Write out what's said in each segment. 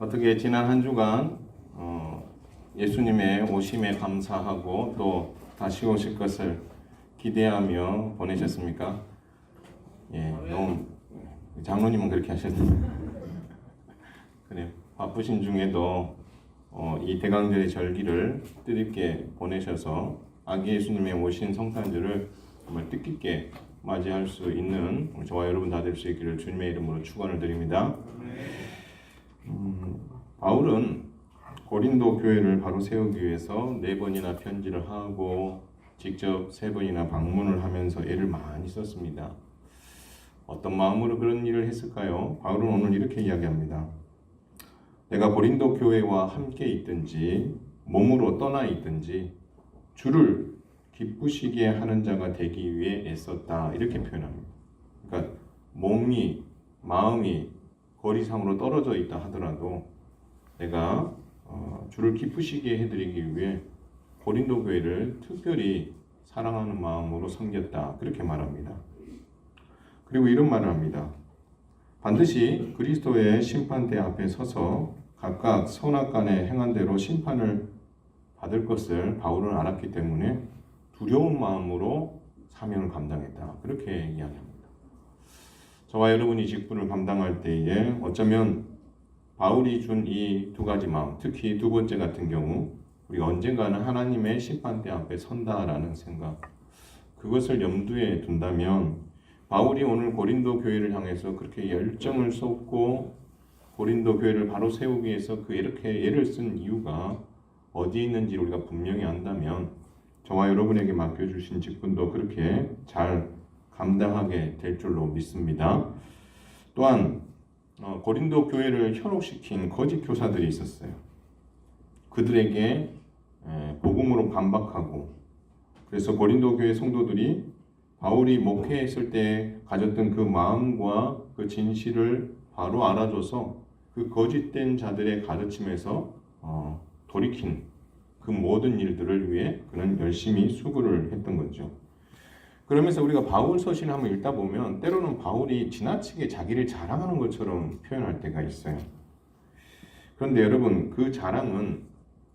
어떻게 지난 한 주간 예수님의 오심에 감사하고 또 다시 오실 것을 기대하며 보내셨습니까? 예, 너무 장로님은 그렇게 하셨는데 그래요. 바쁘신 중에도 이 대강절의 절기를 뜻있게 보내셔서 아기 예수님의 오신 성탄절을 정말 뜻깊게 맞이할 수 있는 저와 여러분 다 될 수 있기를 주님의 이름으로 축원을 드립니다. 바울은 고린도 교회를 바로 세우기 위해서 4번이나 편지를 하고 직접 3번이나 방문을 하면서 애를 많이 썼습니다. 어떤 마음으로 그런 일을 했을까요? 바울은 오늘 이렇게 이야기합니다. 내가 고린도 교회와 함께 있든지 몸으로 떠나 있든지 주를 기쁘시게 하는 자가 되기 위해 애썼다, 이렇게 표현합니다. 그러니까 몸이 마음이 거리상으로 떨어져 있다 하더라도 내가 주를 기쁘시게 해드리기 위해 고린도 교회를 특별히 사랑하는 마음으로 섬겼다, 그렇게 말합니다. 그리고 이런 말을 합니다. 반드시 그리스도의 심판대 앞에 서서 각각 선악간에 행한 대로 심판을 받을 것을 바울은 알았기 때문에 두려운 마음으로 사명을 감당했다, 그렇게 이야기합니다. 저와 여러분이 직분을 감당할 때에 어쩌면 바울이 준 이 2가지 마음, 특히 2번째 같은 경우 우리가 언젠가는 하나님의 심판대 앞에 선다라는 생각, 그것을 염두에 둔다면 바울이 오늘 고린도 교회를 향해서 그렇게 열정을 쏟고 고린도 교회를 바로 세우기 위해서 이렇게 애를 쓴 이유가 어디 있는지 우리가 분명히 안다면 저와 여러분에게 맡겨주신 직분도 그렇게 잘 감당하게 될 줄로 믿습니다. 또한 고린도 교회를 현혹시킨 거짓 교사들이 있었어요. 그들에게 복음으로 반박하고, 그래서 고린도 교회 성도들이 바울이 목회했을 때 가졌던 그 마음과 그 진실을 바로 알아줘서 그 거짓된 자들의 가르침에서 돌이킨 그 모든 일들을 위해 그는 열심히 수고를 했던 거죠. 그러면서 우리가 바울 서신을 한번 읽다 보면 때로는 바울이 지나치게 자기를 자랑하는 것처럼 표현할 때가 있어요. 그런데 여러분, 그 자랑은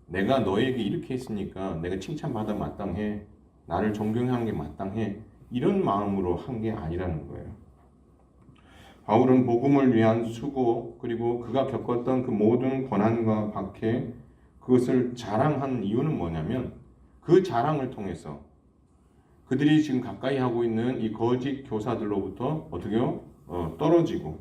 내가 너에게 이렇게 했으니까 내가 칭찬받아 마땅해, 나를 존경하는 게 마땅해, 이런 마음으로 한 게 아니라는 거예요. 바울은 복음을 위한 수고, 그리고 그가 겪었던 그 모든 고난과 박해, 그것을 자랑한 이유는 뭐냐면 그 자랑을 통해서 그들이 지금 가까이 하고 있는 이 거짓 교사들로부터 어떻게요? 떨어지고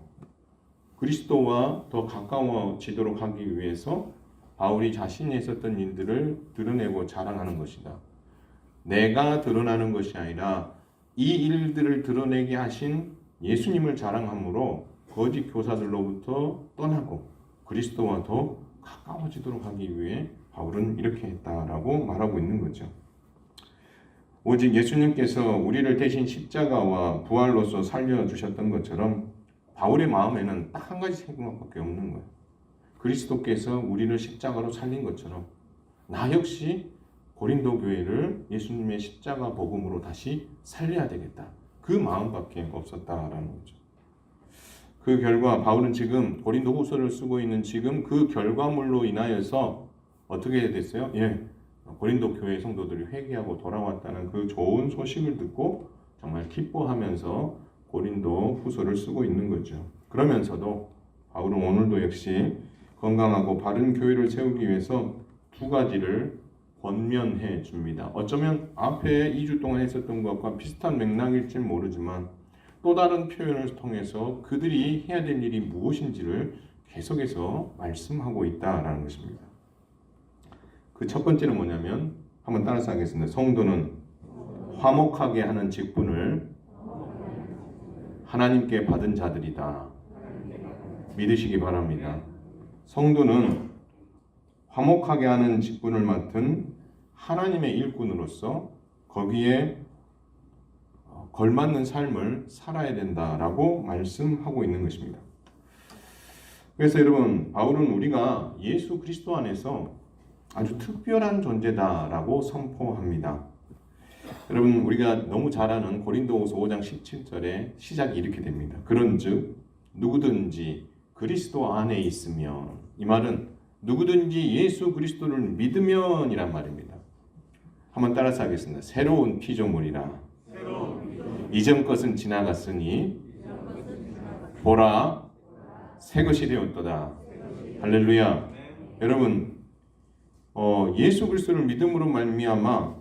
그리스도와 더 가까워지도록 하기 위해서 바울이 자신이 했었던 일들을 드러내고 자랑하는 것이다. 내가 드러나는 것이 아니라 이 일들을 드러내게 하신 예수님을 자랑함으로 거짓 교사들로부터 떠나고 그리스도와 더 가까워지도록 하기 위해 바울은 이렇게 했다라고 말하고 있는 거죠. 오직 예수님께서 우리를 대신 십자가와 부활로서 살려주셨던 것처럼 바울의 마음에는 딱 한 가지 생각밖에 없는 거예요. 그리스도께서 우리를 십자가로 살린 것처럼 나 역시 고린도 교회를 예수님의 십자가 복음으로 다시 살려야 되겠다, 그 마음밖에 없었다라는 거죠. 그 결과 바울은 지금 고린도 후서를 쓰고 있는 지금 그 결과물로 인하여서 어떻게 됐어요? 고린도 교회 성도들이 회개하고 돌아왔다는 그 좋은 소식을 듣고 정말 기뻐하면서 고린도 후서를 쓰고 있는 거죠. 그러면서도 바울은 오늘도 역시 건강하고 바른 교회를 세우기 위해서 2가지를 권면해 줍니다. 어쩌면 앞에 2주 동안 했었던 것과 비슷한 맥락일지 모르지만 또 다른 표현을 통해서 그들이 해야 될 일이 무엇인지를 계속해서 말씀하고 있다라는 것입니다. 그 첫 번째는 뭐냐면 한번 따라서 하겠습니다. 성도는 화목하게 하는 직분을 하나님께 받은 자들이다. 믿으시기 바랍니다. 성도는 화목하게 하는 직분을 맡은 하나님의 일꾼으로서 거기에 걸맞는 삶을 살아야 된다라고 말씀하고 있는 것입니다. 그래서 여러분, 바울은 우리가 예수 그리스도 안에서 아주 특별한 존재다라고 선포합니다. 여러분, 우리가 너무 잘 아는 고린도후서 5장 17절에 시작이 이렇게 됩니다. 그런즉 누구든지 그리스도 안에 있으면, 이 말은 누구든지 예수 그리스도를 믿으면이란 말입니다. 한번 따라서 하겠습니다. 새로운 피조물이라. 이전 것은 지나갔으니 보라 새 것이 되었도다. 할렐루야. 여러분, 예수 그리스도를 믿음으로 말미암아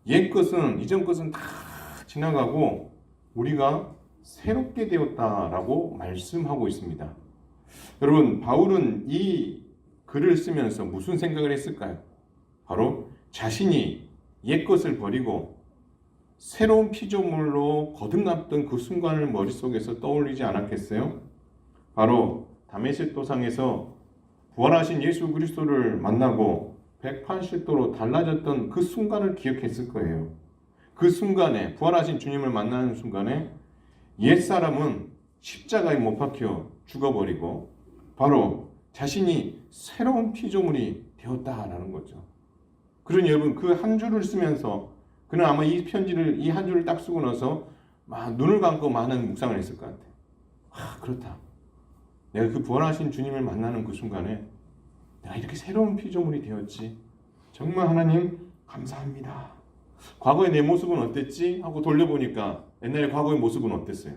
옛 것은, 이전 것은 다 지나가고 우리가 새롭게 되었다라고 말씀하고 있습니다. 여러분, 바울은 이 글을 쓰면서 무슨 생각을 했을까요? 바로 자신이 옛 것을 버리고 새로운 피조물로 거듭났던 그 순간을 머릿속에서 떠올리지 않았겠어요? 바로 다메섹 도상에서 부활하신 예수 그리스도를 만나고 180도로 달라졌던 그 순간을 기억했을 거예요. 그 순간에, 부활하신 주님을 만나는 순간에 옛사람은 십자가에 못 박혀 죽어버리고 바로 자신이 새로운 피조물이 되었다라는 거죠. 그러니 여러분, 그 한 줄을 쓰면서 그는 아마 이 편지를, 이 한 줄을 딱 쓰고 나서 막 눈을 감고 많은 묵상을 했을 것 같아요. 그렇다. 내가 그 부활하신 주님을 만나는 그 순간에 내가 이렇게 새로운 피조물이 되었지. 정말 하나님 감사합니다. 과거의 내 모습은 어땠지? 하고 돌려보니까 옛날에 과거의 모습은 어땠어요?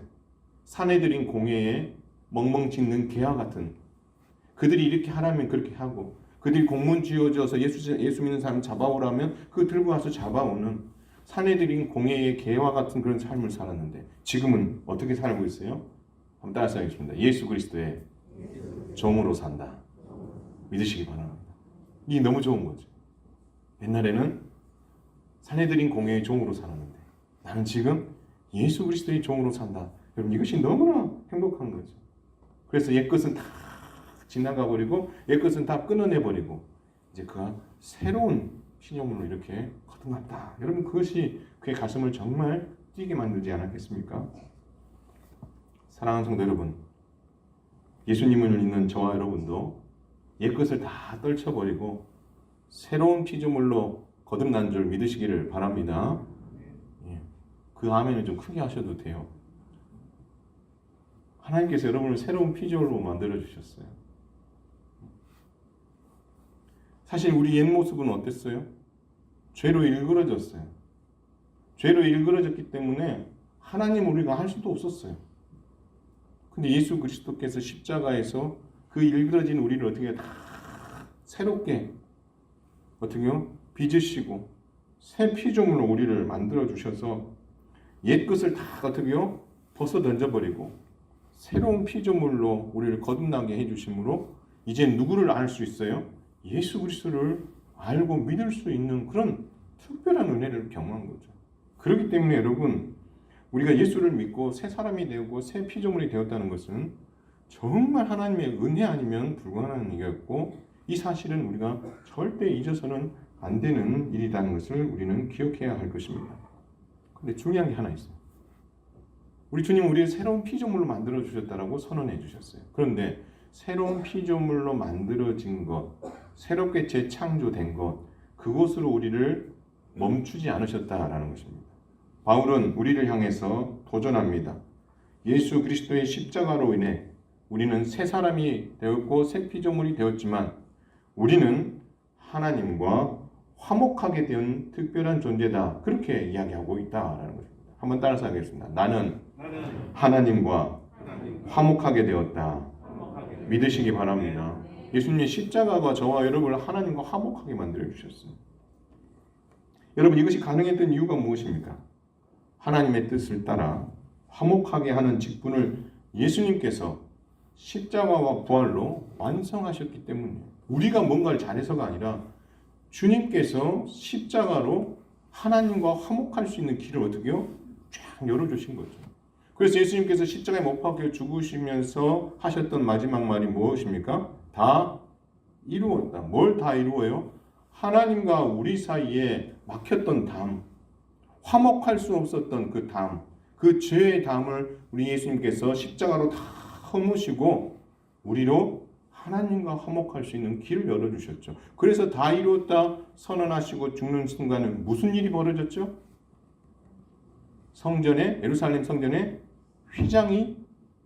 사내들인 공회에 멍멍 짖는 개와 같은, 그들이 이렇게 하라면 그렇게 하고, 그들이 공문 쥐어져서 예수 믿는 사람 잡아오라면 그 들고 가서 잡아오는 사내들인 공회의 개와 같은 그런 삶을 살았는데, 지금은 어떻게 살고 있어요? 한번 따라서 하겠습니다. 예수 그리스도의 종으로 산다. 믿으시기 바랍니다. 이게 너무 좋은 거죠. 옛날에는 사내들인 공회의 종으로 살았는데 나는 지금 예수 그리스도의 종으로 산다. 여러분, 이것이 너무나 행복한 거죠. 그래서 옛것은 다 지나가 버리고 옛것은 다 끊어내 버리고 이제 그가 새로운 신용으로 이렇게 거듭났다. 여러분, 그것이 그의 가슴을 정말 뛰게 만들지 않았겠습니까? 사랑하는 성도 여러분, 예수님을 믿는 저와 여러분도 옛것을 다 떨쳐버리고 새로운 피조물로 거듭난 줄 믿으시기를 바랍니다. 그 아멘을 좀 크게 하셔도 돼요. 하나님께서 여러분을 새로운 피조물로 만들어 주셨어요. 사실 우리 옛 모습은 어땠어요? 죄로 일그러졌어요. 죄로 일그러졌기 때문에 하나님 우리가 할 수도 없었어요. 근데 예수 그리스도께서 십자가에서 그 일그러진 우리를 어떻게 다 새롭게 어떻게요? 빚으시고 새 피조물로 우리를 만들어 주셔서 옛 것을 다 어떻게요? 벗어 던져버리고 새로운 피조물로 우리를 거듭나게 해주심으로 이제 누구를 알 수 있어요? 예수 그리스도를 알고 믿을 수 있는 그런 특별한 은혜를 경험한 거죠. 그렇기 때문에 여러분, 우리가 예수를 믿고 새 사람이 되고 새 피조물이 되었다는 것은 정말 하나님의 은혜 아니면 불가능한 일이었고, 이 사실은 우리가 절대 잊어서는 안 되는 일이라는 것을 우리는 기억해야 할 것입니다. 근데 중요한 게 하나 있어요. 우리 주님은 우리를 새로운 피조물로 만들어 주셨다라고 선언해 주셨어요. 그런데 새로운 피조물로 만들어진 것, 새롭게 재창조된 것, 그것으로 우리를 멈추지 않으셨다라는 것입니다. 바울은 우리를 향해서 도전합니다. 예수 그리스도의 십자가로 인해 우리는 새 사람이 되었고 새 피조물이 되었지만 우리는 하나님과 화목하게 된 특별한 존재다. 그렇게 이야기하고 있다라는 것입니다. 한번 따라서 하겠습니다. 나는 하나님과 화목하게 되었다. 믿으시기 바랍니다. 예수님의 십자가가 저와 여러분을 하나님과 화목하게 만들어 주셨어요. 여러분, 이것이 가능했던 이유가 무엇입니까? 하나님의 뜻을 따라 화목하게 하는 직분을 예수님께서 십자가와 부활로 완성하셨기 때문에, 우리가 뭔가를 잘해서가 아니라 주님께서 십자가로 하나님과 화목할 수 있는 길을 어떻게요? 쫙 열어주신 거죠. 그래서 예수님께서 십자가에 못 박혀 죽으시면서 하셨던 마지막 말이 무엇입니까? 다 이루었다. 뭘 다 이루어요? 하나님과 우리 사이에 막혔던 담, 화목할 수 없었던 그 담, 그 죄의 담을 우리 예수님께서 십자가로 다 허무시고 우리로 하나님과 화목할 수 있는 길을 열어주셨죠. 그래서 다 이루었다 선언하시고 죽는 순간에 무슨 일이 벌어졌죠? 성전에, 예루살렘 성전에 휘장이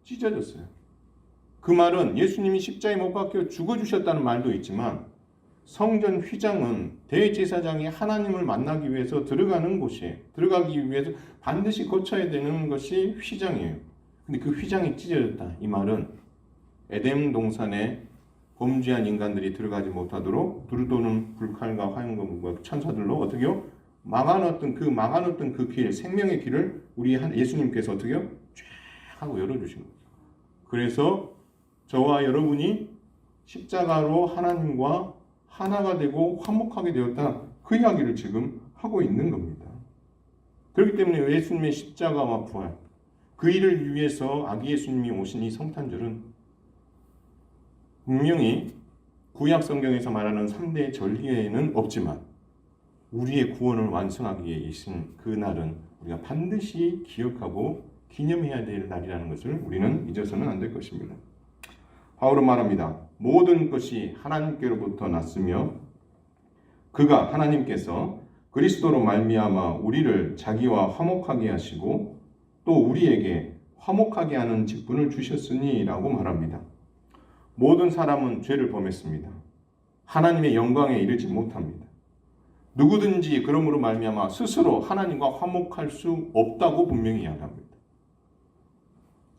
찢어졌어요. 그 말은 예수님이 십자가에 못 박혀 죽어주셨다는 말도 있지만 성전 휘장은 대제사장이 하나님을 만나기 위해서 들어가는 곳이에요. 들어가기 위해서 반드시 거쳐야 되는 것이 휘장이에요. 근데 그 휘장이 찢어졌다. 이 말은 에덴 동산에 범죄한 인간들이 들어가지 못하도록 불 또는 불칼과 화염과 천사들로 어떻게요? 막아놓았던 그 길, 생명의 길을 우리 예수님께서 어떻게요? 쫙 하고 열어주신 거예요. 그래서 저와 여러분이 십자가로 하나님과 하나가 되고 화목하게 되었다. 그 이야기를 지금 하고 있는 겁니다. 그렇기 때문에 예수님의 십자가와 부활, 그 일을 위해서 아기 예수님이 오신 이 성탄절은 분명히 구약 성경에서 말하는 3대 절기에는 없지만 우리의 구원을 완성하기 위해 계신 그 날은 우리가 반드시 기억하고 기념해야 될 날이라는 것을 우리는 잊어서는 안 될 것입니다. 바울은 말합니다. 모든 것이 하나님께로부터 났으며 그가 하나님께서 그리스도로 말미암아 우리를 자기와 화목하게 하시고 또 우리에게 화목하게 하는 직분을 주셨으니 라고 말합니다. 모든 사람은 죄를 범했습니다. 하나님의 영광에 이르지 못합니다. 누구든지 그러므로 말미암아 스스로 하나님과 화목할 수 없다고 분명히 이야기합니다.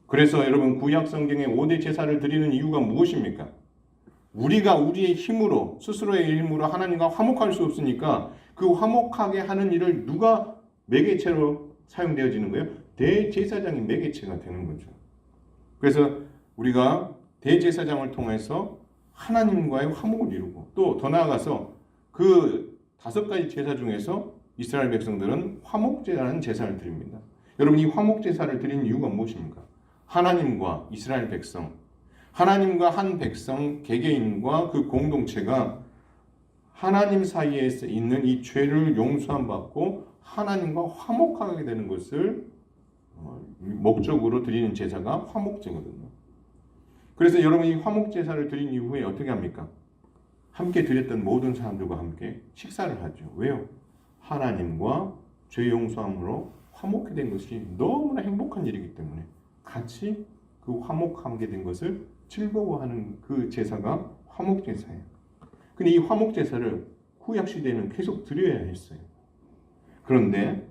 그래서 여러분 구약 성경에 5대 제사를 드리는 이유가 무엇입니까? 우리가 우리의 힘으로 스스로의 힘으로 하나님과 화목할 수 없으니까 그 화목하게 하는 일을 누가 매개체로 사용되어지는 거예요? 대제사장이 매개체가 되는 거죠. 그래서 우리가 대제사장을 통해서 하나님과의 화목을 이루고 또 더 나아가서 그 5가지 제사 중에서 이스라엘 백성들은 화목제라는 제사를 드립니다. 여러분 이 화목제사를 드리는 이유가 무엇입니까? 하나님과 이스라엘 백성, 하나님과 한 백성, 개개인과 그 공동체가 하나님 사이에 있는 이 죄를 용서함 받고 하나님과 화목하게 되는 것을 목적으로 드리는 제사가 화목제거든요. 그래서 여러분 이 화목제사를 드린 이후에 어떻게 합니까? 함께 드렸던 모든 사람들과 함께 식사를 하죠. 왜요? 하나님과 죄 용서함으로 화목하게 된 것이 너무나 행복한 일이기 때문에 같이 그 화목하게 된 것을 즐거워하는 그 제사가 화목제사예요. 근데 이 화목제사를 구약시대에는 계속 드려야 했어요. 그런데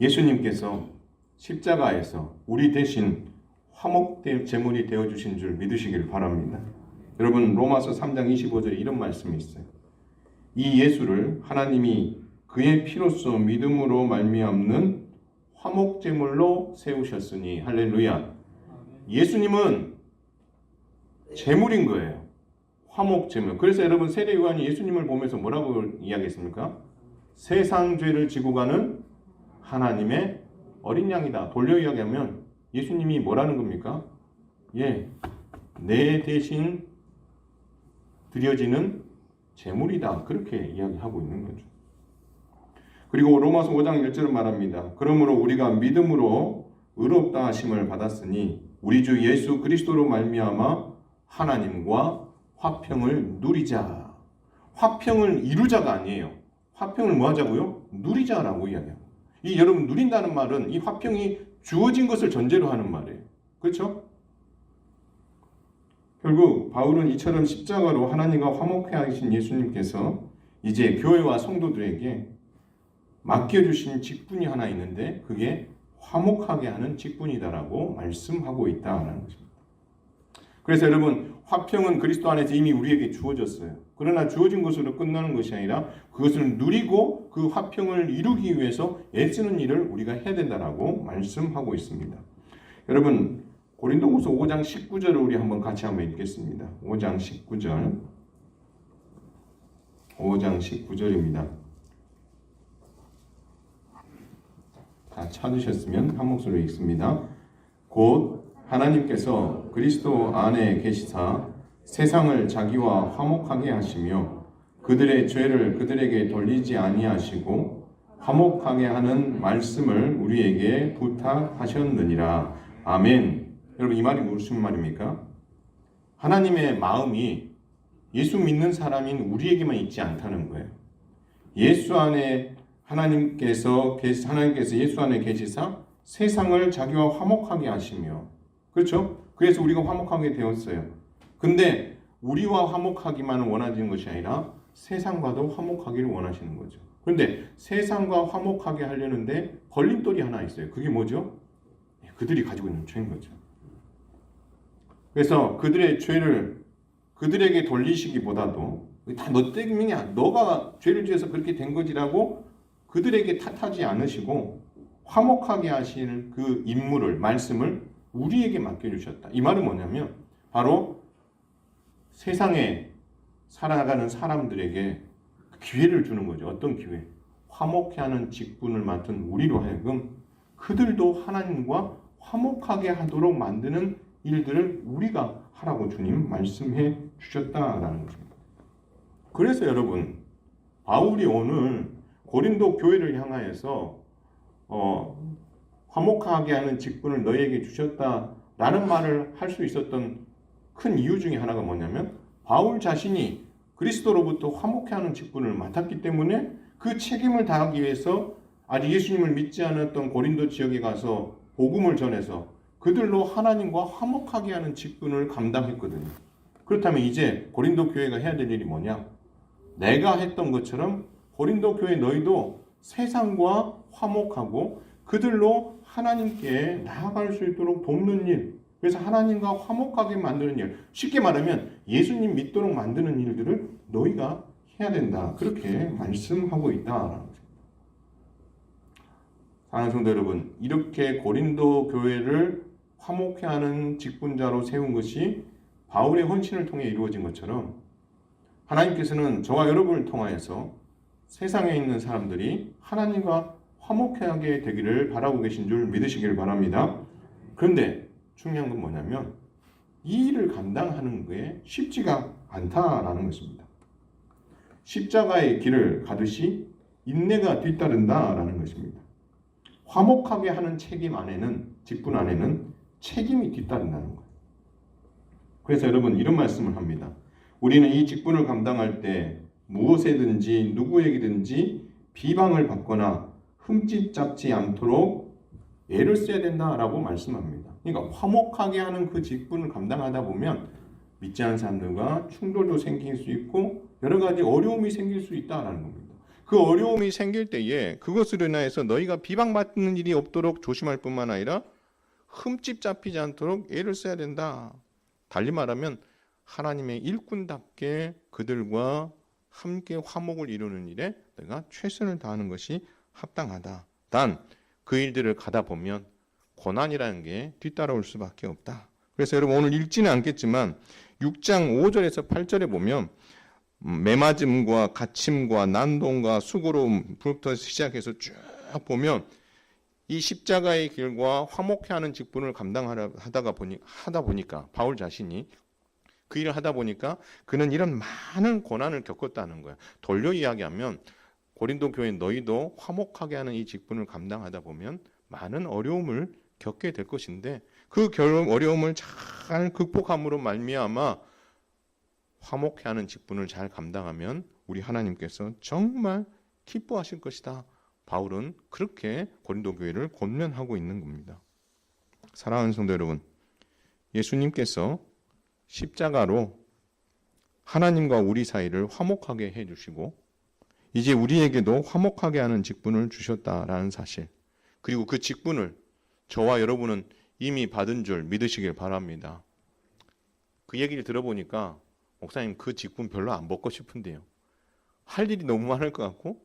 예수님께서 십자가에서 우리 대신 화목 제물이 되어주신 줄 믿으시길 바랍니다. 여러분 로마서 3장 25절에 이런 말씀이 있어요. 이 예수를 하나님이 그의 피로써 믿음으로 말미암는 화목제물로 세우셨으니 할렐루야. 예수님은 제물인 거예요. 화목제물. 그래서 여러분 세례 요한이 예수님을 보면서 뭐라고 이야기했습니까? 세상 죄를 지고 가는 하나님의 어린 양이다. 돌려 이야기하면 예수님이 뭐라는 겁니까? 내 대신 드려지는 제물이다. 그렇게 이야기하고 있는 거죠. 그리고 로마서 5장 1절은 말합니다. 그러므로 우리가 믿음으로 의롭다 하심을 받았으니 우리 주 예수 그리스도로 말미암아 하나님과 화평을 누리자. 화평을 이루자가 아니에요. 화평을 뭐 하자고요? 누리자라고 이야기합니다. 이 여러분 누린다는 말은 이 화평이 주어진 것을 전제로 하는 말이에요. 그렇죠? 결국 바울은 이처럼 십자가로 하나님과 화목해 하신 예수님께서 이제 교회와 성도들에게 맡겨주신 직분이 하나 있는데 그게 화목하게 하는 직분이다라고 말씀하고 있다라는 것입니다. 그래서 여러분 화평은 그리스도 안에서 이미 우리에게 주어졌어요. 그러나 주어진 것으로 끝나는 것이 아니라 그것을 누리고 그 화평을 이루기 위해서 애쓰는 일을 우리가 해야 된다라고 말씀하고 있습니다. 여러분 고린도후서 5장 19절을 우리 한번 같이 한번 읽겠습니다. 5장 19절. 5장 19절입니다. 다 찾으셨으면 한 목소리로 읽습니다. 곧 하나님께서 그리스도 안에 계시사 세상을 자기와 화목하게 하시며 그들의 죄를 그들에게 돌리지 아니하시고 화목하게 하는 말씀을 우리에게 부탁하셨느니라. 아멘. 여러분 이 말이 무슨 말입니까? 하나님의 마음이 예수 믿는 사람인 우리에게만 있지 않다는 거예요. 예수 안에 하나님께서 예수 안에 계시사 세상을 자기와 화목하게 하시며 그렇죠? 그래서 우리가 화목하게 되었어요. 근데 우리와 화목하기만 원하시는 것이 아니라 세상과도 화목하기를 원하시는 거죠. 그런데 세상과 화목하게 하려는데 걸림돌이 하나 있어요. 그게 뭐죠? 그들이 가지고 있는 죄인 거죠. 그래서 그들의 죄를 그들에게 돌리시기보다도 다 너 때문이야. 너가 죄를 지어서 그렇게 된 거지라고 그들에게 탓하지 않으시고 화목하게 하시는 그 임무를, 말씀을 우리에게 맡겨주셨다. 이 말은 뭐냐면 바로 세상에 살아가는 사람들에게 기회를 주는 거죠. 어떤 기회? 화목해 하는 직분을 맡은 우리로 하여금 그들도 하나님과 화목하게 하도록 만드는 일들을 우리가 하라고 주님 말씀해 주셨다라는 것입니다. 그래서 여러분, 바울이 오늘 고린도 교회를 향하여서 화목하게 하는 직분을 너희에게 주셨다라는 말을 할 수 있었던 큰 이유 중에 하나가 뭐냐면 바울 자신이 그리스도로부터 화목해 하는 직분을 맡았기 때문에 그 책임을 다하기 위해서 아직 예수님을 믿지 않았던 고린도 지역에 가서 복음을 전해서 그들로 하나님과 화목하게 하는 직분을 감당했거든요. 그렇다면 이제 고린도 교회가 해야 될 일이 뭐냐? 내가 했던 것처럼 고린도 교회 너희도 세상과 화목하고 그들로 하나님께 나아갈 수 있도록 돕는 일, 그래서 하나님과 화목하게 만드는 일, 쉽게 말하면 예수님 믿도록 만드는 일들을 너희가 해야 된다. 그렇게 말씀하고 있다. 사랑하는 성도 여러분, 이렇게 고린도 교회를 화목해 하는 직분자로 세운 것이 바울의 헌신을 통해 이루어진 것처럼 하나님께서는 저와 여러분을 통하여서 세상에 있는 사람들이 하나님과 화목하게 되기를 바라고 계신 줄 믿으시길 바랍니다. 그런데 중요한 건 뭐냐면 이 일을 감당하는 게 쉽지가 않다라는 것입니다. 십자가의 길을 가듯이 인내가 뒤따른다라는 것입니다. 화목하게 하는 책임 안에는, 직분 안에는 책임이 뒤따른다는 거예요. 그래서 여러분 이런 말씀을 합니다. 우리는 이 직분을 감당할 때 무엇에든지 누구에게든지 비방을 받거나 흠집 잡지 않도록 애를 써야 된다라고 말씀합니다. 그러니까 화목하게 하는 그 직분을 감당하다 보면 믿지 않는 사람들과 충돌도 생길 수 있고 여러 가지 어려움이 생길 수 있다라는 겁니다. 그 어려움이 생길 때에 그것으로 인하여서 너희가 비방받는 일이 없도록 조심할 뿐만 아니라 흠집 잡히지 않도록 애를 써야 된다. 달리 말하면 하나님의 일꾼답게 그들과 함께 화목을 이루는 일에 내가 최선을 다하는 것이 합당하다. 단 그 일들을 가다 보면 고난이라는 게 뒤따라올 수밖에 없다. 그래서 여러분 오늘 읽지는 않겠지만 6장 5절에서 8절에 보면 매맞음과 갇힘과 난동과 수고로움부터 시작해서 쭉 보면 이 십자가의 길과 화목해 하는 직분을 감당하다 보니까 바울 자신이 그 일을 하다 보니까 그는 이런 많은 고난을 겪었다는 거야. 돌려 이야기하면 고린도 교회 너희도 화목하게 하는 이 직분을 감당하다 보면 많은 어려움을 겪게 될 것인데 그 어려움을 잘 극복함으로 말미암아 화목해 하는 직분을 잘 감당하면 우리 하나님께서 정말 기뻐하실 것이다. 바울은 그렇게 고린도 교회를 권면하고 있는 겁니다. 사랑하는 성도 여러분, 예수님께서 십자가로 하나님과 우리 사이를 화목하게 해주시고 이제 우리에게도 화목하게 하는 직분을 주셨다라는 사실, 그리고 그 직분을 저와 여러분은 이미 받은 줄 믿으시길 바랍니다. 그 얘기를 들어보니까 목사님 그 직분 별로 안 받고 싶은데요. 할 일이 너무 많을 것 같고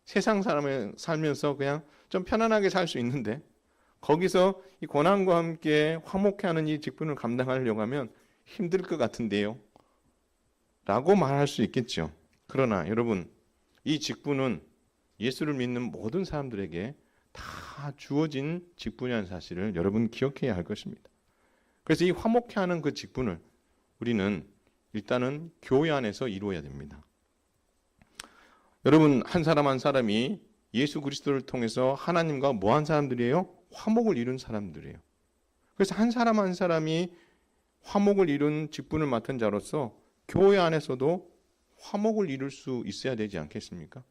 세상 사람을 살면서 그냥 좀 편안하게 살 수 있는데 거기서 이 고난과 함께 화목해 하는 이 직분을 감당하려고 하면 힘들 것 같은데요. 라고 말할 수 있겠죠. 그러나 여러분 이 직분은 예수를 믿는 모든 사람들에게 다 주어진 직분이라는 사실을 여러분 기억해야 할 것입니다. 그래서 이 화목해 하는 그 직분을 우리는 일단은 교회 안에서 이루어야 됩니다. 여러분 한 사람 한 사람이 예수 그리스도를 통해서 하나님과 뭐한 사람들이에요? 화목을 이룬 사람들이에요. 그래서 한 사람 한 사람이 화목을 이룬 직분을 맡은 자로서 교회 안에서도 화목을 이룰 수 있어야 되지 않겠습니까?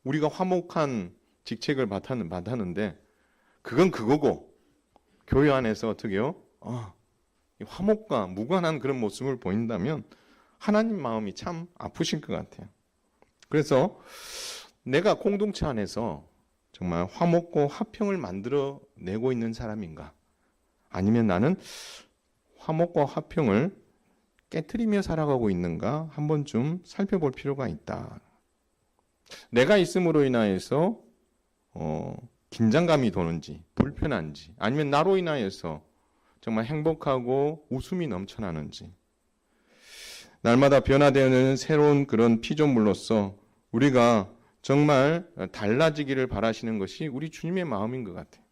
우리가 화목한 직책을 맡았는데 그건 그거고 교회 안에서 어떻게 해요? 화목과 무관한 그런 모습을 보인다면 하나님 마음이 참 아프실 것 같아요. 그래서 내가 공동체 안에서 정말 화목고 화평을 만들어내고 있는 사람인가? 아니면 나는 화목과 화평을 깨트리며 살아가고 있는가? 한 번쯤 살펴볼 필요가 있다. 내가 있음으로 인하여서 긴장감이 도는지, 불편한지, 아니면 나로 인하여서 정말 행복하고 웃음이 넘쳐나는지, 날마다 변화되는 새로운 그런 피조물로서 우리가 정말 달라지기를 바라시는 것이 우리 주님의 마음인 것 같아요.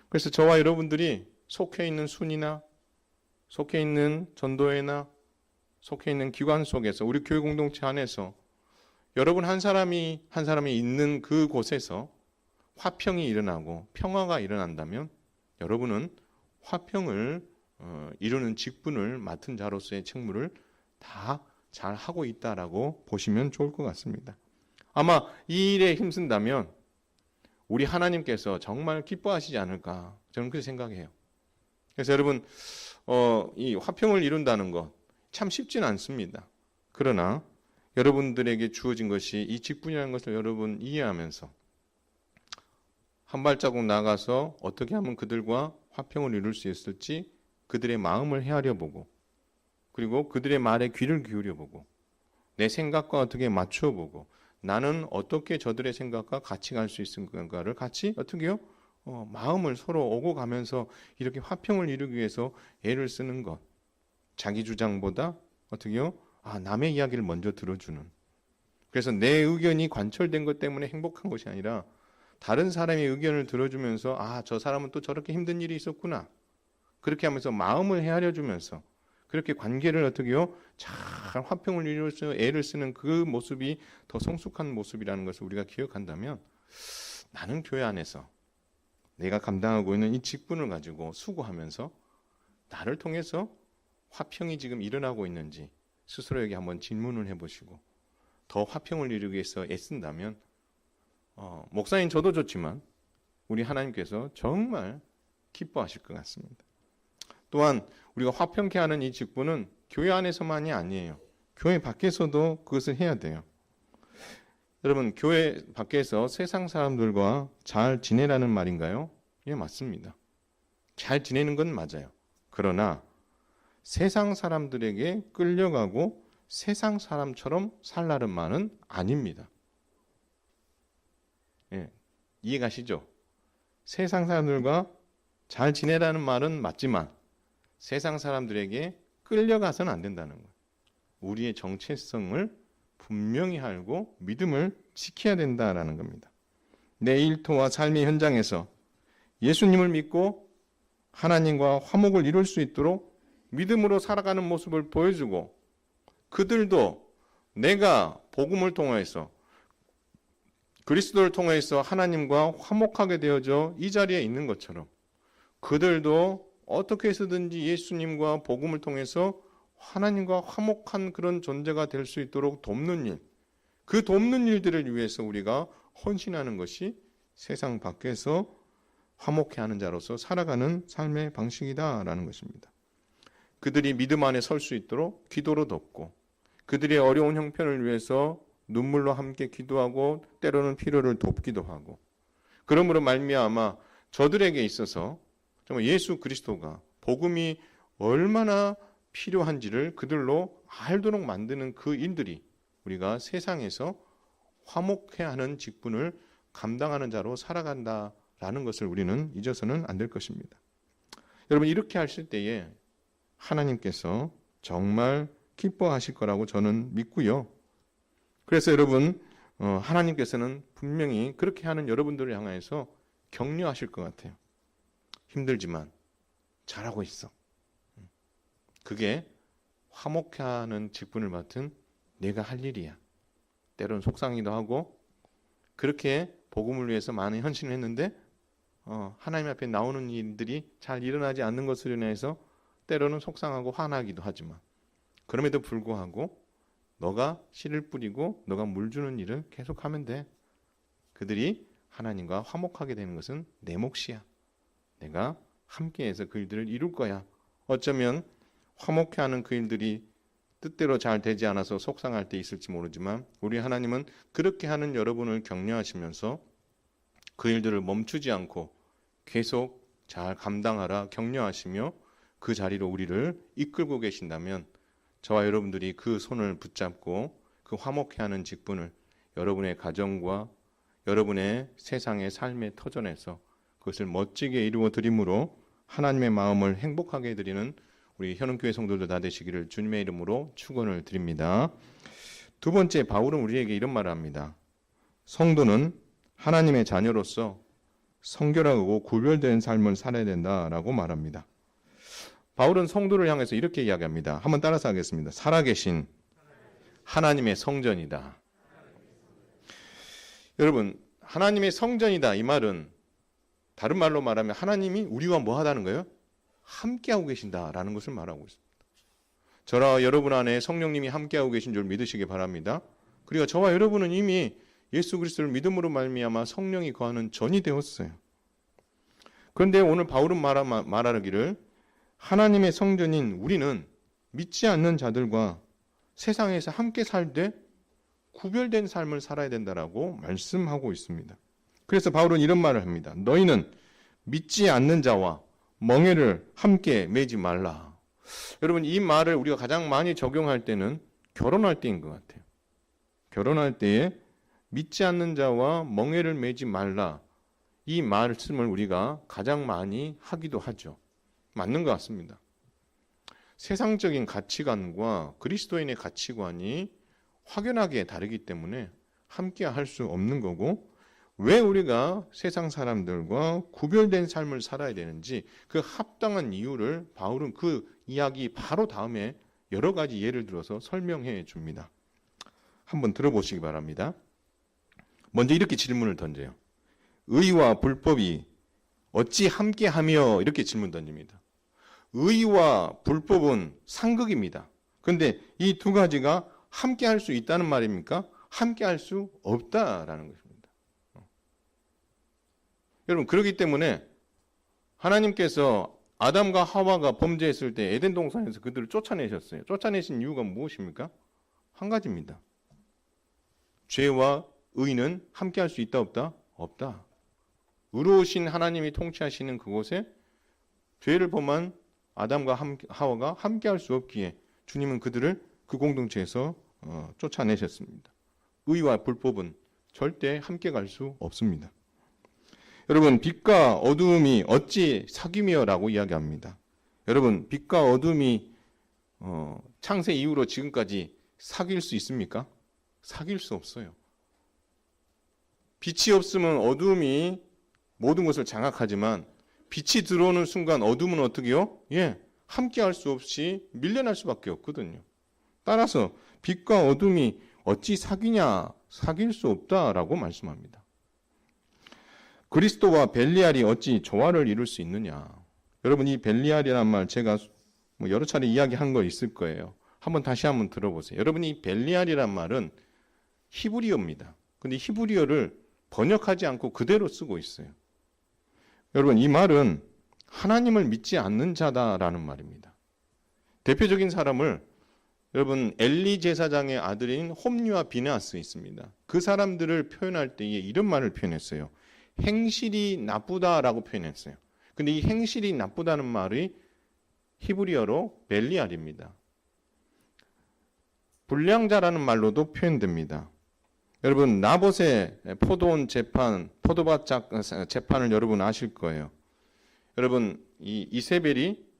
그래서 저와 여러분들이 속해 있는 순이나 속해 있는 전도회나 속해 있는 기관 속에서 우리 교회 공동체 안에서 여러분 한 사람이 있는 그 곳에서 화평이 일어나고 평화가 일어난다면 여러분은 화평을 이루는 직분을 맡은 자로서의 책무를 다 잘 하고 있다라고 보시면 좋을 것 같습니다. 아마 이 일에 힘쓴다면 우리 하나님께서 정말 기뻐하시지 않을까 저는 그렇게 생각해요. 그래서 여러분 이 화평을 이룬다는 것 참 쉽지는 않습니다. 그러나 여러분들에게 주어진 것이 이 직분이라는 것을 여러분 이해하면서 한 발자국 나가서 어떻게 하면 그들과 화평을 이룰 수 있을지 그들의 마음을 헤아려 보고 그리고 그들의 말에 귀를 기울여 보고 내 생각과 어떻게 맞추어 보고 나는 어떻게 저들의 생각과 같이 갈 수 있을까를 같이 어떻게요? 마음을 서로 오고 가면서 이렇게 화평을 이루기 위해서 애를 쓰는 것. 자기 주장보다 어떻게요? 남의 이야기를 먼저 들어주는. 그래서 내 의견이 관철된 것 때문에 행복한 것이 아니라 다른 사람의 의견을 들어주면서 저 사람은 또 저렇게 힘든 일이 있었구나. 그렇게 하면서 마음을 헤아려 주면서 그렇게 관계를 어떻게요? 잘 화평을 이루어서 애를 쓰는 그 모습이 더 성숙한 모습이라는 것을 우리가 기억한다면 나는 교회 안에서 내가 감당하고 있는 이 직분을 가지고 수고하면서 나를 통해서 화평이 지금 일어나고 있는지 스스로에게 한번 질문을 해보시고 더 화평을 이루기 위해서 애쓴다면 목사님 저도 좋지만 우리 하나님께서 정말 기뻐하실 것 같습니다. 또한 우리가 화평케 하는 이 직분은 교회 안에서만이 아니에요. 교회 밖에서도 그것을 해야 돼요. 여러분 교회 밖에서 세상 사람들과 잘 지내라는 말인가요? 예, 맞습니다. 잘 지내는 건 맞아요. 그러나 세상 사람들에게 끌려가고 세상 사람처럼 살라는 말은 아닙니다. 예, 이해가시죠? 세상 사람들과 잘 지내라는 말은 맞지만 세상 사람들에게 끌려가서는 안 된다는 거예요. 우리의 정체성을 분명히 알고 믿음을 지켜야 된다라는 겁니다. 내 일터와 삶의 현장에서 예수님을 믿고 하나님과 화목을 이룰 수 있도록 믿음으로 살아가는 모습을 보여주고 그들도 내가 복음을 통해서 그리스도를 통해서 하나님과 화목하게 되어져 이 자리에 있는 것처럼 그들도 어떻게 해서든지 예수님과 복음을 통해서 하나님과 화목한 그런 존재가 될 수 있도록 돕는 일, 그 돕는 일들을 위해서 우리가 헌신하는 것이 세상 밖에서 화목해 하는 자로서 살아가는 삶의 방식이다라는 것입니다. 그들이 믿음 안에 설 수 있도록 기도로 돕고 그들의 어려운 형편을 위해서 눈물로 함께 기도하고 때로는 필요를 돕기도 하고 그러므로 말미암아 저들에게 있어서 정말 예수 그리스도가 복음이 얼마나 필요한지를 그들로 알도록 만드는 그 일들이 우리가 세상에서 화목해 하는 직분을 감당하는 자로 살아간다라는 것을 우리는 잊어서는 안 될 것입니다. 여러분 이렇게 하실 때에 하나님께서 정말 기뻐하실 거라고 저는 믿고요. 그래서 여러분 하나님께서는 분명히 그렇게 하는 여러분들을 향해서 격려하실 것 같아요. 힘들지만 잘하고 있어. 그게 화목해 하는 직분을 맡은 내가 할 일이야. 때로는 속상하기도 하고 그렇게 복음을 위해서 많은 헌신을 했는데 하나님 앞에 나오는 일들이 잘 일어나지 않는 것으로 인해서 때로는 속상하고 화나기도 하지만 그럼에도 불구하고 너가 씨를 뿌리고 너가 물 주는 일을 계속하면 돼. 그들이 하나님과 화목하게 되는 것은 내 몫이야. 내가 함께해서 그 일들을 이룰 거야. 어쩌면 화목해하는 그 일들이 뜻대로 잘 되지 않아서 속상할 때 있을지 모르지만 우리 하나님은 그렇게 하는 여러분을 격려하시면서 그 일들을 멈추지 않고 계속 잘 감당하라 격려하시며 그 자리로 우리를 이끌고 계신다면 저와 여러분들이 그 손을 붙잡고 그 화목해하는 직분을 여러분의 가정과 여러분의 세상의 삶의 터전에서 그것을 멋지게 이루어 드림으로 하나님의 마음을 행복하게 해드리는 우리 현흥교회 성도들 다 되시기를 주님의 이름으로 축원을 드립니다. 두 번째, 바울은 우리에게 이런 말을 합니다. 성도는 하나님의 자녀로서 성결하고 구별된 삶을 살아야 된다라고 말합니다. 바울은 성도를 향해서 이렇게 이야기합니다. 한번 따라서 하겠습니다. 살아계신 하나님의 성전이다. 여러분, 하나님의 성전이다 이 말은 다른 말로 말하면 하나님이 우리와 뭐 하다는 거예요? 함께하고 계신다라는 것을 말하고 있습니다. 저와 여러분 안에 성령님이 함께하고 계신 줄 믿으시기 바랍니다. 그리고 저와 여러분은 이미 예수 그리스도를 믿음으로 말미암아 성령이 거하는 전이 되었어요. 그런데 오늘 바울은 말하기를 하나님의 성전인 우리는 믿지 않는 자들과 세상에서 함께 살 때 구별된 삶을 살아야 된다라고 말씀하고 있습니다. 그래서 바울은 이런 말을 합니다. 너희는 믿지 않는 자와 멍에를 함께 매지 말라. 여러분, 이 말을 우리가 가장 많이 적용할 때는 결혼할 때인 것 같아요. 결혼할 때에 믿지 않는 자와 멍에를 매지 말라. 이 말씀을 우리가 가장 많이 하기도 하죠. 맞는 것 같습니다. 세상적인 가치관과 그리스도인의 가치관이 확연하게 다르기 때문에 함께 할 수 없는 거고, 왜 우리가 세상 사람들과 구별된 삶을 살아야 되는지 그 합당한 이유를 바울은 그 이야기 바로 다음에 여러 가지 예를 들어서 설명해 줍니다. 한번 들어보시기 바랍니다. 먼저 이렇게 질문을 던져요. 의와 불법이 어찌 함께하며, 이렇게 질문 던집니다. 의와 불법은 상극입니다. 그런데 이 두 가지가 함께할 수 있다는 말입니까? 함께할 수 없다라는 것입니다. 여러분, 그렇기 때문에 하나님께서 아담과 하와가 범죄했을 때 에덴 동산에서 그들을 쫓아내셨어요. 쫓아내신 이유가 무엇입니까? 한 가지입니다. 죄와 의는 함께할 수 있다 없다? 없다. 의로우신 하나님이 통치하시는 그곳에 죄를 범한 아담과 하와가 함께할 수 없기에 주님은 그들을 그 공동체에서 쫓아내셨습니다. 의와 불법은 절대 함께 갈 수 없습니다. 여러분, 빛과 어두움이 어찌 사귀며라고 이야기합니다. 여러분, 빛과 어두움이 창세 이후로 지금까지 사귈 수 있습니까? 사귈 수 없어요. 빛이 없으면 어두움이 모든 것을 장악하지만 빛이 들어오는 순간 어둠은 어떻게 해요? 함께 할 수 없이 밀려날 수밖에 없거든요. 따라서 빛과 어둠이 어찌 사귀냐? 사귈 수 없다라고 말씀합니다. 그리스도와 벨리알이 어찌 조화를 이룰 수 있느냐? 여러분, 이 벨리알이란 말 제가 여러 차례 이야기한 거 있을 거예요. 다시 한번 들어보세요. 여러분, 이 벨리알이란 말은 히브리어입니다. 근데 히브리어를 번역하지 않고 그대로 쓰고 있어요. 여러분, 이 말은 하나님을 믿지 않는 자다라는 말입니다. 대표적인 사람을 여러분, 엘리 제사장의 아들인 홈리와 비느하스 있습니다. 그 사람들을 표현할 때에 이런 말을 표현했어요. 행실이 나쁘다라고 표현했어요. 근데 이 행실이 나쁘다는 말이 히브리어로 벨리알입니다. 불량자라는 말로도 표현됩니다. 여러분, 나봇의 포도원 재판, 포도밭 재판을 여러분 아실 거예요. 여러분, 이 이세벨이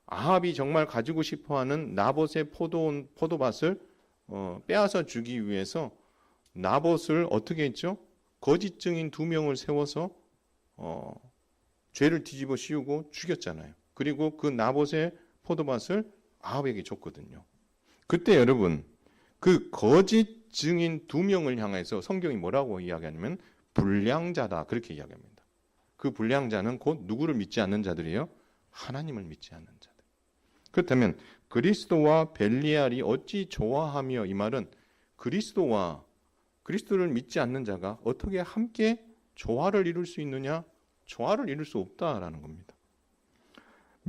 아합이 정말 가지고 싶어하는 나봇의 포도밭을 빼앗아 주기 위해서 나봇을 어떻게 했죠? 거짓 증인 2명을 세워서 죄를 뒤집어 씌우고 죽였잖아요. 그리고 그 나봇의 포도밭을 아합에게 줬거든요. 그때 여러분, 그 거짓 증인 2명을 향해서 성경이 뭐라고 이야기하냐면 불량자다, 그렇게 이야기합니다. 그 불량자는 곧 누구를 믿지 않는 자들이에요? 하나님을 믿지 않는 자들. 그렇다면 그리스도와 벨리알이 어찌 조화하며, 이 말은 그리스도를 믿지 않는 자가 어떻게 함께 조화를 이룰 수 있느냐? 조화를 이룰 수 없다라는 겁니다.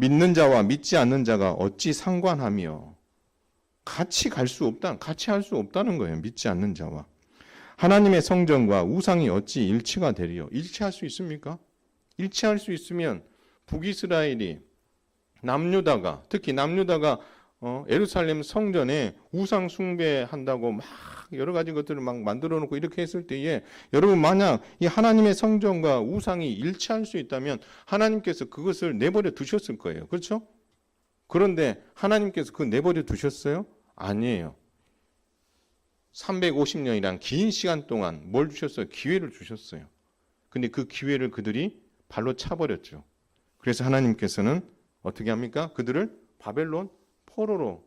믿는 자와 믿지 않는 자가 어찌 상관하며 같이 갈 수 없다. 같이 할 수 없다는 거예요. 믿지 않는 자와. 하나님의 성전과 우상이 어찌 일치가 되리요? 일치할 수 있습니까? 일치할 수 있으면 북이스라엘이 남유다가 특히 남유다가 예루살렘 성전에 우상 숭배한다고 막 여러 가지 것들을 막 만들어 놓고 이렇게 했을 때에 여러분 만약 이 하나님의 성전과 우상이 일치할 수 있다면 하나님께서 그것을 내버려 두셨을 거예요. 그렇죠? 그런데 하나님께서 그 내버려 두셨어요? 아니에요. 350년이란 긴 시간 동안 뭘 주셨어요? 기회를 주셨어요. 근데 그 기회를 그들이 발로 차버렸죠. 그래서 하나님께서는 어떻게 합니까? 그들을 바벨론 포로로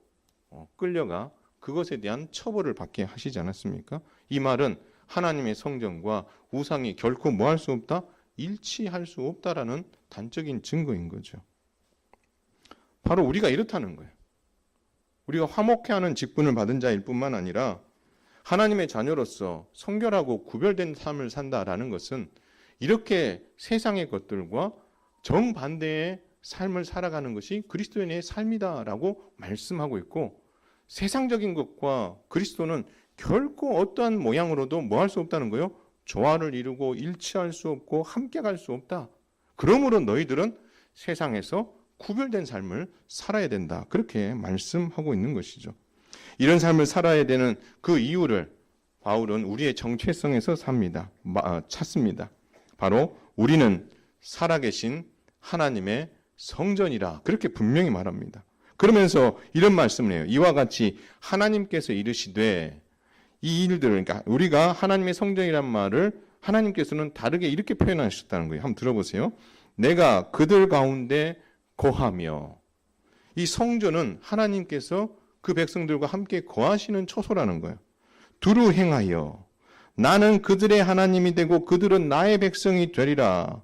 끌려가 그것에 대한 처벌을 받게 하시지 않았습니까? 이 말은 하나님의 성전과 우상이 결코 뭐 할 수 없다? 일치할 수 없다라는 단적인 증거인 거죠. 바로 우리가 이렇다는 거예요. 우리가 화목해하는 직분을 받은 자일 뿐만 아니라 하나님의 자녀로서 성결하고 구별된 삶을 산다라는 것은 이렇게 세상의 것들과 정반대의 삶을 살아가는 것이 그리스도인의 삶이다라고 말씀하고 있고 세상적인 것과 그리스도는 결코 어떠한 모양으로도 뭐 할 수 없다는 거예요? 조화를 이루고 일치할 수 없고 함께 갈 수 없다. 그러므로 너희들은 세상에서 구별된 삶을 살아야 된다. 그렇게 말씀하고 있는 것이죠. 이런 삶을 살아야 되는 그 이유를 바울은 우리의 정체성에서 찾습니다. 바로 우리는 살아계신 하나님의 성전이라 그렇게 분명히 말합니다. 그러면서 이런 말씀을 해요. 이와 같이 하나님께서 이르시되 이 일들을 그러니까 우리가 하나님의 성전이란 말을 하나님께서는 다르게 이렇게 표현하셨다는 거예요. 한번 들어보세요. 내가 그들 가운데 거하며 이 성전은 하나님께서 그 백성들과 함께 거하시는 처소라는 거예요. 두루 행하여 나는 그들의 하나님이 되고 그들은 나의 백성이 되리라.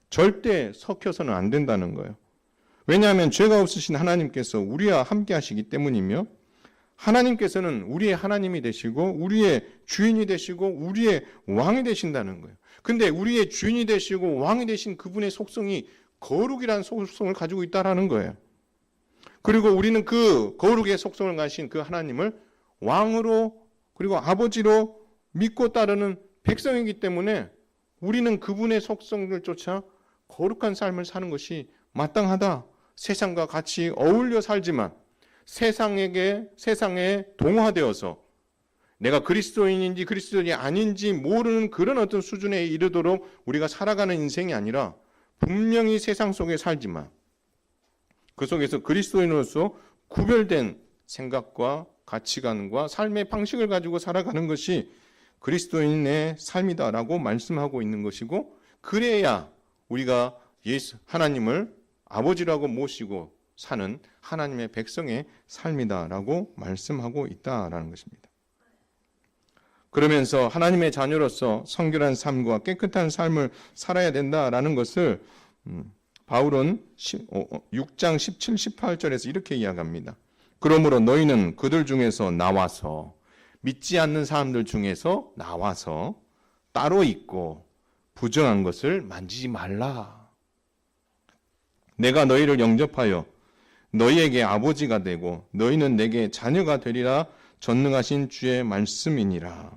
절대 섞여서는 안 된다는 거예요. 왜냐하면 죄가 없으신 하나님께서 우리와 함께 하시기 때문이며 하나님께서는 우리의 하나님이 되시고 우리의 주인이 되시고 우리의 왕이 되신다는 거예요. 근데 우리의 주인이 되시고 왕이 되신 그분의 속성이 거룩이라는 속성을 가지고 있다라는 거예요. 그리고 우리는 그 거룩의 속성을 가신 그 하나님을 왕으로 그리고 아버지로 믿고 따르는 백성이기 때문에 우리는 그분의 속성을 쫓아 거룩한 삶을 사는 것이 마땅하다. 세상과 같이 어울려 살지만 세상에 동화되어서 내가 그리스도인인지 그리스도인이 아닌지 모르는 그런 어떤 수준에 이르도록 우리가 살아가는 인생이 아니라 분명히 세상 속에 살지만 그 속에서 그리스도인으로서 구별된 생각과 가치관과 삶의 방식을 가지고 살아가는 것이 그리스도인의 삶이다라고 말씀하고 있는 것이고 그래야 우리가 하나님을 아버지라고 모시고 사는 하나님의 백성의 삶이다라고 말씀하고 있다라는 것입니다. 그러면서 하나님의 자녀로서 성결한 삶과 깨끗한 삶을 살아야 된다라는 것을 바울은 6장 17, 18절에서 이렇게 이야기합니다. 그러므로 너희는 그들 중에서 나와서 믿지 않는 사람들 중에서 나와서 따로 있고 부정한 것을 만지지 말라. 내가 너희를 영접하여 너희에게 아버지가 되고 너희는 내게 자녀가 되리라 전능하신 주의 말씀이니라.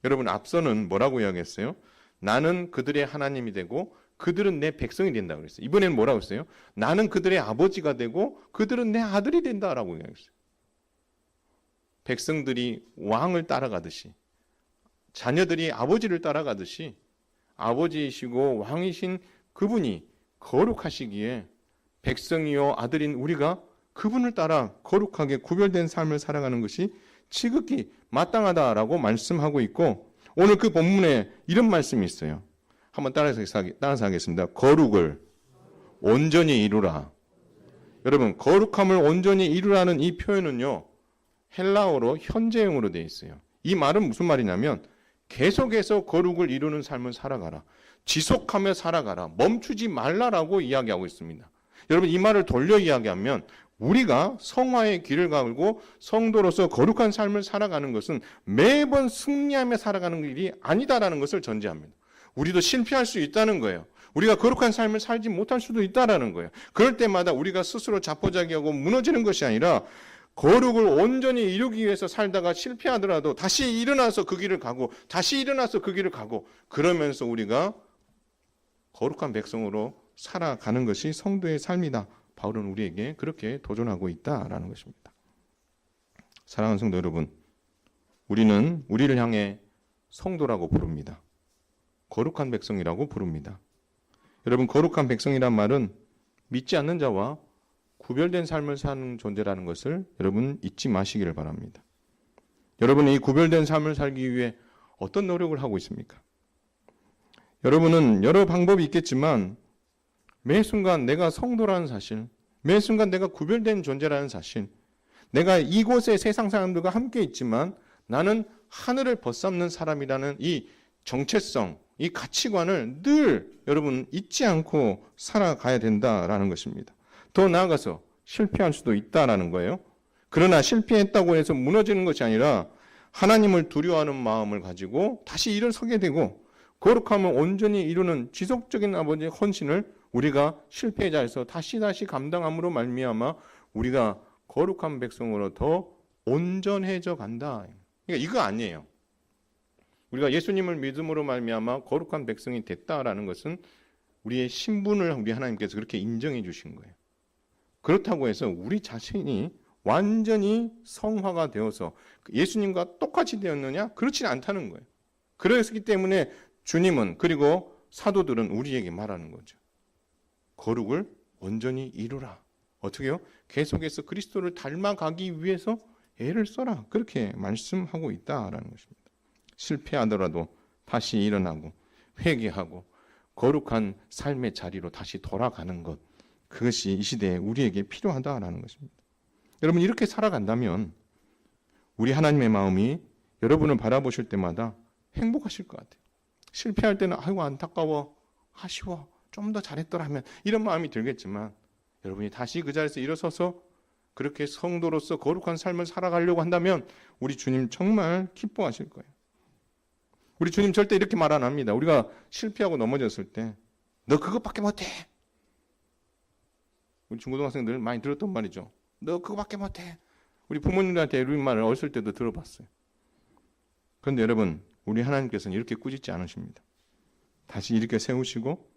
여러분 앞서는 뭐라고 이야기했어요? 나는 그들의 하나님이 되고 그들은 내 백성이 된다고 그랬어요. 이번에는 뭐라고 했어요? 나는 그들의 아버지가 되고 그들은 내 아들이 된다라고 이야기했어요. 백성들이 왕을 따라가듯이 자녀들이 아버지를 따라가듯이 아버지이시고 왕이신 그분이 거룩하시기에 백성이요 아들인 우리가 그분을 따라 거룩하게 구별된 삶을 살아가는 것이 지극히 마땅하다라고 말씀하고 있고 오늘 그 본문에 이런 말씀이 있어요. 한번 따라서 하겠습니다. 거룩을 온전히 이루라. 여러분 거룩함을 온전히 이루라는 이 표현은요. 헬라어로 현재형으로 되어 있어요. 이 말은 무슨 말이냐면 계속해서 거룩을 이루는 삶을 살아가라. 지속하며 살아가라. 멈추지 말라라고 이야기하고 있습니다. 여러분 이 말을 돌려 이야기하면 우리가 성화의 길을 가고 성도로서 거룩한 삶을 살아가는 것은 매번 승리하며 살아가는 일이 아니다라는 것을 전제합니다. 우리도 실패할 수 있다는 거예요. 우리가 거룩한 삶을 살지 못할 수도 있다라는 거예요. 그럴 때마다 우리가 스스로 자포자기하고 무너지는 것이 아니라 거룩을 온전히 이루기 위해서 살다가 실패하더라도 다시 일어나서 그 길을 가고 다시 일어나서 그 길을 가고 그러면서 우리가 거룩한 백성으로 살아가는 것이 성도의 삶이다. 바울은 우리에게 그렇게 도전하고 있다라는 것입니다. 사랑하는 성도 여러분, 우리는 우리를 향해 성도라고 부릅니다. 거룩한 백성이라고 부릅니다. 여러분, 거룩한 백성이란 말은 믿지 않는 자와 구별된 삶을 사는 존재라는 것을 여러분 잊지 마시기를 바랍니다. 여러분이 이 구별된 삶을 살기 위해 어떤 노력을 하고 있습니까? 여러분은 여러 방법이 있겠지만 매 순간 내가 성도라는 사실, 매 순간 내가 구별된 존재라는 사실, 내가 이곳의 세상 사람들과 함께 있지만 나는 하늘을 벗삼는 사람이라는 이 정체성, 이 가치관을 늘 여러분 잊지 않고 살아가야 된다라는 것입니다. 더 나아가서 실패할 수도 있다라는 거예요. 그러나 실패했다고 해서 무너지는 것이 아니라 하나님을 두려워하는 마음을 가지고 다시 일어서게 되고 거룩함을 온전히 이루는 지속적인 아버지의 헌신을 우리가 실패의 자리에서 다시 감당함으로 말미암아 우리가 거룩한 백성으로 더 온전해져 간다. 그러니까 이거 아니에요. 우리가 예수님을 믿음으로 말미암아 거룩한 백성이 됐다라는 것은 우리의 신분을 우리 하나님께서 그렇게 인정해 주신 거예요. 그렇다고 해서 우리 자신이 완전히 성화가 되어서 예수님과 똑같이 되었느냐? 그렇지는 않다는 거예요. 그렇기 때문에 주님은 그리고 사도들은 우리에게 말하는 거죠. 거룩을 온전히 이루라. 어떻게요? 계속해서 그리스도를 닮아가기 위해서 애를 써라. 그렇게 말씀하고 있다라는 것입니다. 실패하더라도 다시 일어나고 회개하고 거룩한 삶의 자리로 다시 돌아가는 것. 그것이 이 시대에 우리에게 필요하다라는 것입니다. 여러분 이렇게 살아간다면 우리 하나님의 마음이 여러분을 바라보실 때마다 행복하실 것 같아요. 실패할 때는 아이고 안타까워, 아쉬워, 좀 더 잘했더라면 이런 마음이 들겠지만 여러분이 다시 그 자리에서 일어서서 그렇게 성도로서 거룩한 삶을 살아가려고 한다면 우리 주님 정말 기뻐하실 거예요. 우리 주님 절대 이렇게 말 안 합니다. 우리가 실패하고 넘어졌을 때 너 그것밖에 못해. 우리 중고등학생들 많이 들었던 말이죠. 너 그거밖에 못해. 우리 부모님들한테 이런 말을 어렸을 때도 들어봤어요. 그런데 여러분 우리 하나님께서는 이렇게 꾸짖지 않으십니다. 다시 이렇게 세우시고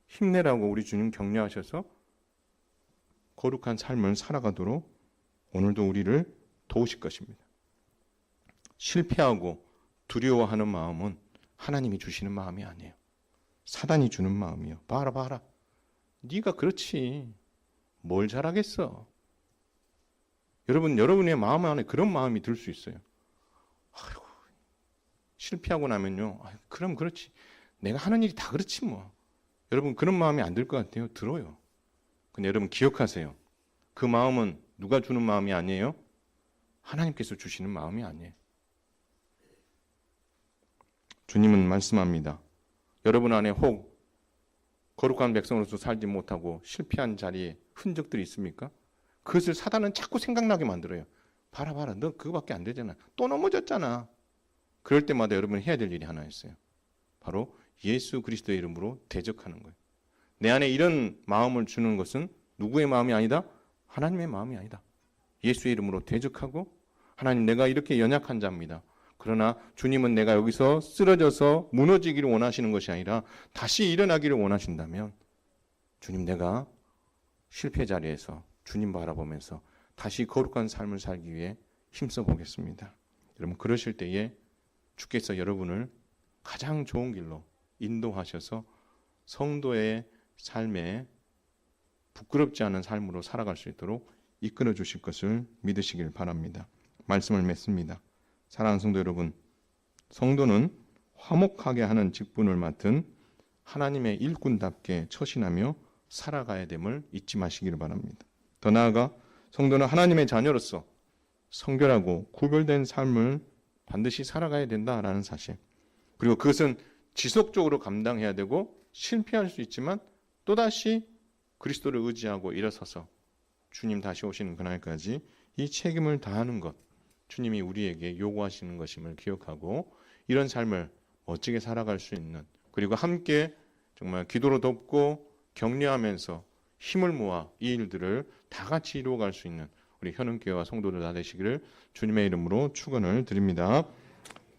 힘내라고 우리 주님 격려하셔서 거룩한 삶을 살아가도록 오늘도 우리를 도우실 것입니다. 실패하고 두려워하는 마음은 하나님이 주시는 마음이 아니에요. 사단이 주는 마음이에요. 봐라. 네가 그렇지. 뭘 잘하겠어. 여러분의 마음 안에 그런 마음이 들 수 있어요. 아이고, 실패하고 나면요. 그럼 그렇지. 내가 하는 일이 다 그렇지 뭐. 여러분 그런 마음이 안 들 것 같아요. 들어요. 근데 여러분 기억하세요. 그 마음은 누가 주는 마음이 아니에요. 하나님께서 주시는 마음이 아니에요. 주님은 말씀합니다. 여러분 안에 혹 거룩한 백성으로서 살지 못하고 실패한 자리에 흔적들이 있습니까? 그것을 사단은 자꾸 생각나게 만들어요. 봐라 너 그거밖에 안 되잖아. 또 넘어졌잖아. 그럴 때마다 여러분이 해야 될 일이 하나 있어요. 바로 예수 그리스도의 이름으로 대적하는 거예요. 내 안에 이런 마음을 주는 것은 누구의 마음이 아니다? 하나님의 마음이 아니다. 예수의 이름으로 대적하고 하나님 내가 이렇게 연약한 자입니다. 그러나 주님은 내가 여기서 쓰러져서 무너지기를 원하시는 것이 아니라 다시 일어나기를 원하신다면 주님 내가 실패 자리에서 주님 바라보면서 다시 거룩한 삶을 살기 위해 힘써 보겠습니다. 여러분 그러실 때에 주께서 여러분을 가장 좋은 길로 인도하셔서 성도의 삶에 부끄럽지 않은 삶으로 살아갈 수 있도록 이끌어 주실 것을 믿으시길 바랍니다. 말씀을 맺습니다. 사랑하는 성도 여러분, 성도는 화목하게 하는 직분을 맡은 하나님의 일꾼답게 처신하며 살아가야 됨을 잊지 마시기를 바랍니다. 더 나아가 성도는 하나님의 자녀로서 성결하고 구별된 삶을 반드시 살아가야 된다라는 사실, 그리고 그것은 지속적으로 감당해야 되고 실패할 수 있지만 또다시 그리스도를 의지하고 일어서서 주님 다시 오시는 그날까지 이 책임을 다하는 것, 주님이 우리에게 요구하시는 것임을 기억하고 이런 삶을 멋지게 살아갈 수 있는, 그리고 함께 정말 기도로 돕고 격려하면서 힘을 모아 이 일들을 다 같이 이루어갈 수 있는 우리 현흥교회와 성도들 다 되시기를 주님의 이름으로 축원을 드립니다.